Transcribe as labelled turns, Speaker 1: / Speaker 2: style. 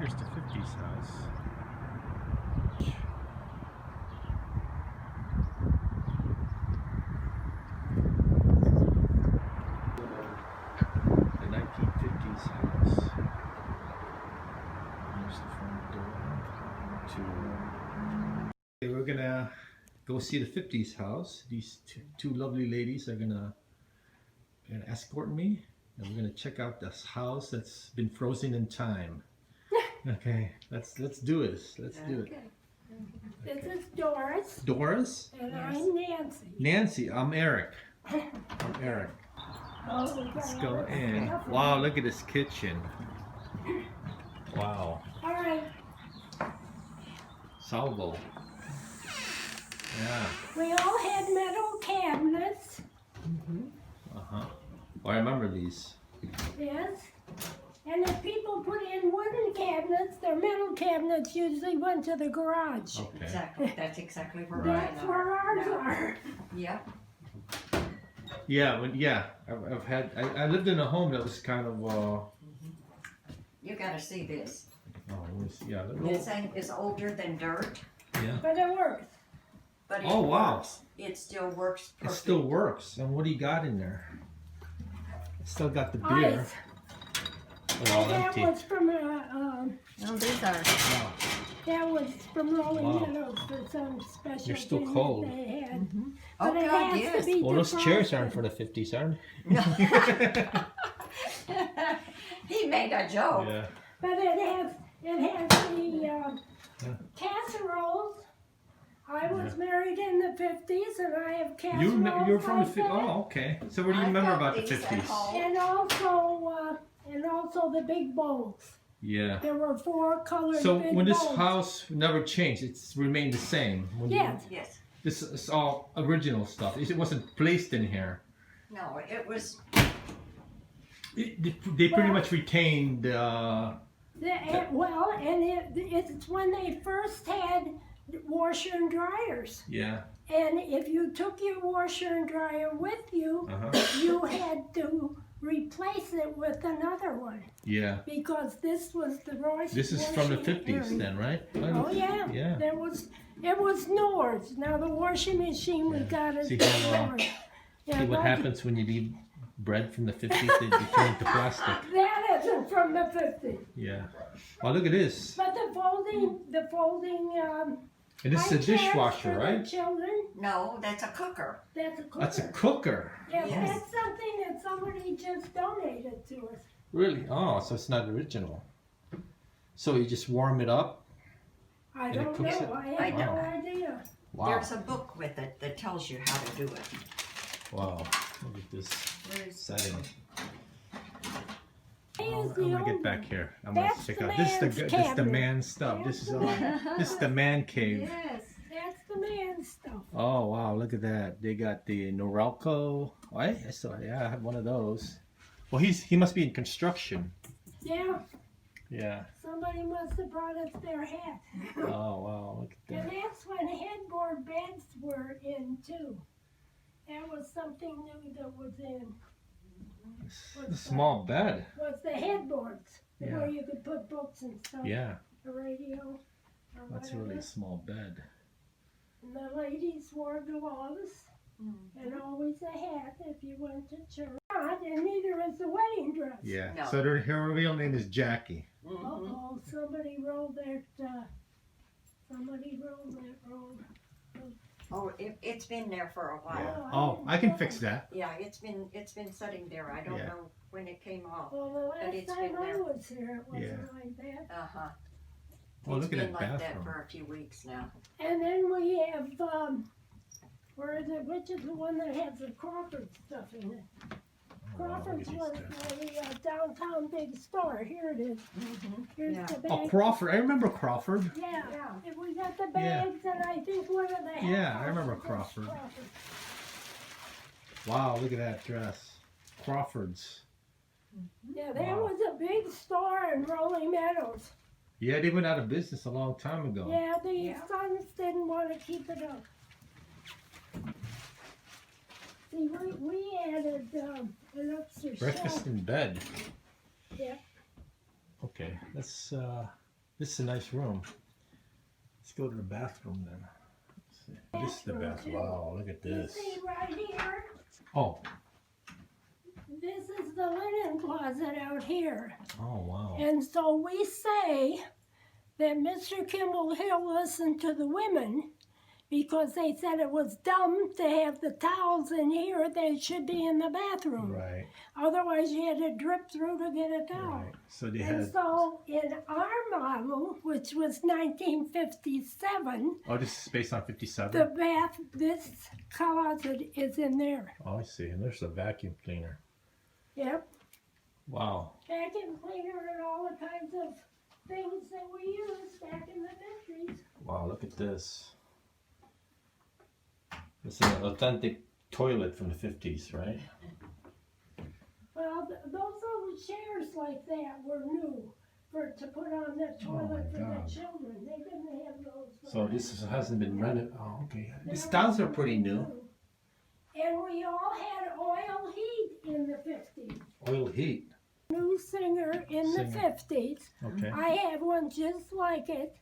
Speaker 1: Here's the 50s house. The 1950s house. Here's the front door. Okay, we're gonna go see the 50s house. These two lovely ladies are gonna escort me, and we're gonna check out this house that's been frozen in time. Okay, let's do this. Let's do it.
Speaker 2: This is Doris.
Speaker 1: Doris?
Speaker 2: And I'm Nancy.
Speaker 1: Nancy, I'm Eric. I'm Eric.
Speaker 2: Oh,
Speaker 1: Let's go in. Wow, look at this kitchen. Wow.
Speaker 2: All right.
Speaker 1: Salvo. Yeah.
Speaker 2: We all had metal cabinets.
Speaker 1: Uh-huh. Oh, I remember these.
Speaker 2: Yes. And if people put in wooden cabinets, their metal cabinets usually went to the garage.
Speaker 1: Okay.
Speaker 3: Exactly. That's exactly where
Speaker 2: That's where ours are.
Speaker 3: Yep.
Speaker 1: Yeah, I've had, I lived in a home that was kind of,
Speaker 3: You gotta see this.
Speaker 1: oh, it was, yeah.
Speaker 3: This thing is older than dirt,
Speaker 1: Yeah.
Speaker 2: But it works.
Speaker 3: but it
Speaker 1: Oh, wow.
Speaker 3: works. It still works
Speaker 1: It
Speaker 3: perfect.
Speaker 1: still works. And what do you got in there? It's still got the beer.
Speaker 2: Ice.
Speaker 1: All
Speaker 2: That
Speaker 1: empty.
Speaker 2: was from
Speaker 3: Oh, these are.
Speaker 1: Wow.
Speaker 2: that was from Rolling
Speaker 1: Wow.
Speaker 2: Meadows for some special
Speaker 1: They're still
Speaker 2: thing that
Speaker 1: cold.
Speaker 2: they had.
Speaker 3: Oh,
Speaker 2: But it
Speaker 3: God,
Speaker 2: has
Speaker 3: yes.
Speaker 2: to be
Speaker 1: Well, those chairs
Speaker 2: defrosted.
Speaker 1: aren't for the 50s, aren't
Speaker 3: He made a joke.
Speaker 1: Yeah.
Speaker 2: But it has the casseroles. I was married in the 50s, and I have casseroles.
Speaker 1: You're from the
Speaker 2: like
Speaker 1: 50s?
Speaker 2: that.
Speaker 1: Oh, okay. So what do you remember about the 50s?
Speaker 2: And also the big bowls.
Speaker 1: Yeah.
Speaker 2: There were 4 colored
Speaker 1: So
Speaker 2: big
Speaker 1: when this
Speaker 2: bowls.
Speaker 1: house never changed, it's remained the same. When
Speaker 2: Yes.
Speaker 3: Yes.
Speaker 1: This is all original stuff. It wasn't placed in here.
Speaker 3: No, it was.
Speaker 1: They pretty much retained.
Speaker 2: It's when they first had washer and dryers.
Speaker 1: Yeah.
Speaker 2: And if you took your washer and dryer with you, you had to replace it with another one.
Speaker 1: Yeah.
Speaker 2: Because this was the Royce.
Speaker 1: This is from the
Speaker 2: washing
Speaker 1: 50s
Speaker 2: area.
Speaker 1: then, right?
Speaker 2: Oh yeah.
Speaker 1: Yeah.
Speaker 2: It was Nords. Now the washing machine we got is
Speaker 1: See how,
Speaker 2: Nords. Yeah,
Speaker 1: See what
Speaker 2: but
Speaker 1: happens when you leave bread from the 50s? They turn into plastic.
Speaker 2: that isn't from the 50s.
Speaker 1: Yeah. Well, look at this.
Speaker 2: But the folding.
Speaker 1: And this is a
Speaker 2: high chairs
Speaker 1: dishwasher,
Speaker 2: for the
Speaker 1: right?
Speaker 2: Children.
Speaker 3: No, that's a cooker.
Speaker 2: That's a cooker.
Speaker 1: That's a cooker.
Speaker 2: Yes,
Speaker 3: Yes.
Speaker 2: that's something that somebody just donated to us.
Speaker 1: Really? Oh, so it's not original. So you just warm it up?
Speaker 2: I
Speaker 1: And it
Speaker 2: don't
Speaker 1: cooks
Speaker 2: know.
Speaker 1: it?
Speaker 2: I have no
Speaker 3: Wow.
Speaker 2: idea.
Speaker 1: Wow.
Speaker 3: There's a book with it that tells you how to do it.
Speaker 1: Wow. Look at this setting.
Speaker 2: Here's
Speaker 1: I'm
Speaker 2: the
Speaker 1: gonna get
Speaker 2: old
Speaker 1: back
Speaker 2: one.
Speaker 1: here. I'm gonna
Speaker 2: That's
Speaker 1: check
Speaker 2: the
Speaker 1: out. This is
Speaker 2: man's
Speaker 1: the
Speaker 2: cabinet.
Speaker 1: man stuff. This is
Speaker 2: That's
Speaker 1: all.
Speaker 2: the man.
Speaker 1: This is the man cave.
Speaker 2: Yes, that's the man stuff.
Speaker 1: Oh wow! Look at that. They got the Norelco. Oh, I saw. Yeah, I have one of those. Well, he must be in construction.
Speaker 2: Yeah,
Speaker 1: Yeah.
Speaker 2: somebody must have brought us their hat.
Speaker 1: Oh wow! Look at
Speaker 2: And
Speaker 1: that.
Speaker 2: that's when headboard beds were in too. That was something new that was in.
Speaker 1: It's a small bed.
Speaker 2: Was the headboards
Speaker 1: Yeah.
Speaker 2: where you could put books and stuff.
Speaker 1: Yeah.
Speaker 2: A radio. Or
Speaker 1: That's
Speaker 2: whatever.
Speaker 1: really a small bed.
Speaker 2: And the ladies wore gloves and always a hat if you went to church. Not, and neither is the wedding dress.
Speaker 1: Yeah.
Speaker 3: No.
Speaker 1: So her real name is Jackie.
Speaker 2: Uh-oh, somebody rolled that, somebody rolled that wrong.
Speaker 3: Oh, it's been there for a while.
Speaker 1: Oh, I can fix that.
Speaker 3: Yeah, it's been sitting there. I don't
Speaker 1: Yeah.
Speaker 3: know when it came off.
Speaker 2: Well, the last
Speaker 3: it's
Speaker 2: time
Speaker 3: been
Speaker 2: I
Speaker 3: there.
Speaker 2: was here, it wasn't
Speaker 1: Yeah.
Speaker 2: like that.
Speaker 3: Uh-huh.
Speaker 1: Oh,
Speaker 3: It's
Speaker 1: look at
Speaker 3: been
Speaker 1: that
Speaker 3: like that
Speaker 1: bathroom.
Speaker 3: for a few weeks now.
Speaker 2: And then we have, where is it, which is the one that has the Crawford stuff in it?
Speaker 1: Oh, wow, look at
Speaker 2: Crawford's
Speaker 1: these
Speaker 2: was
Speaker 1: guys.
Speaker 2: the downtown big store. Here it is. Here's
Speaker 3: Yeah.
Speaker 2: the bag.
Speaker 1: Oh, Crawford. I remember Crawford.
Speaker 2: Yeah,
Speaker 3: Yeah.
Speaker 2: and we got the bags, and I think one of the hats
Speaker 1: Yeah, I remember
Speaker 2: was
Speaker 1: Crawford. Wow, look at that dress. Crawford's.
Speaker 2: Yeah, that
Speaker 1: Wow.
Speaker 2: was a big store in Rolling Meadows.
Speaker 1: Yeah, they went out of business a long time ago.
Speaker 2: Yeah, the
Speaker 3: Yeah.
Speaker 2: Sons didn't want to keep it up. See, we added an upstairs
Speaker 1: Breakfast
Speaker 2: shelf.
Speaker 1: in bed.
Speaker 2: Yeah.
Speaker 1: Okay, let's This is a nice room. Let's go to the bathroom then. Let's see. This is the bathroom. Wow, look at
Speaker 2: You
Speaker 1: this.
Speaker 2: see right here,
Speaker 1: Oh.
Speaker 2: this is the linen closet out here.
Speaker 1: Oh, wow.
Speaker 2: And so we say that Mr. Kimball Hill listened to the women because they said it was dumb to have the towels in here. They should be in the bathroom.
Speaker 1: Right.
Speaker 2: Otherwise, you had to drip through to get a towel.
Speaker 1: Right. So they
Speaker 2: And
Speaker 1: had.
Speaker 2: so in our model, which was 1957,
Speaker 1: Oh, this is based on 57?
Speaker 2: this closet is in there.
Speaker 1: Oh, I see. And there's a vacuum cleaner.
Speaker 2: Yep.
Speaker 1: Wow.
Speaker 2: Vacuum cleaner and all the kinds of things that we used back in the 50s.
Speaker 1: Wow, look at this. This is an authentic toilet from the 50s, right?
Speaker 2: Well, those little chairs like that were new to put on the toilet for
Speaker 1: God.
Speaker 2: the children. They didn't have those.
Speaker 1: So this hasn't been rented. Oh, okay. The styles are pretty new.
Speaker 2: And we all had oil heat in the 50s.
Speaker 1: Oil heat.
Speaker 2: New singer in the 50s.
Speaker 1: Okay.
Speaker 2: I had one just like it.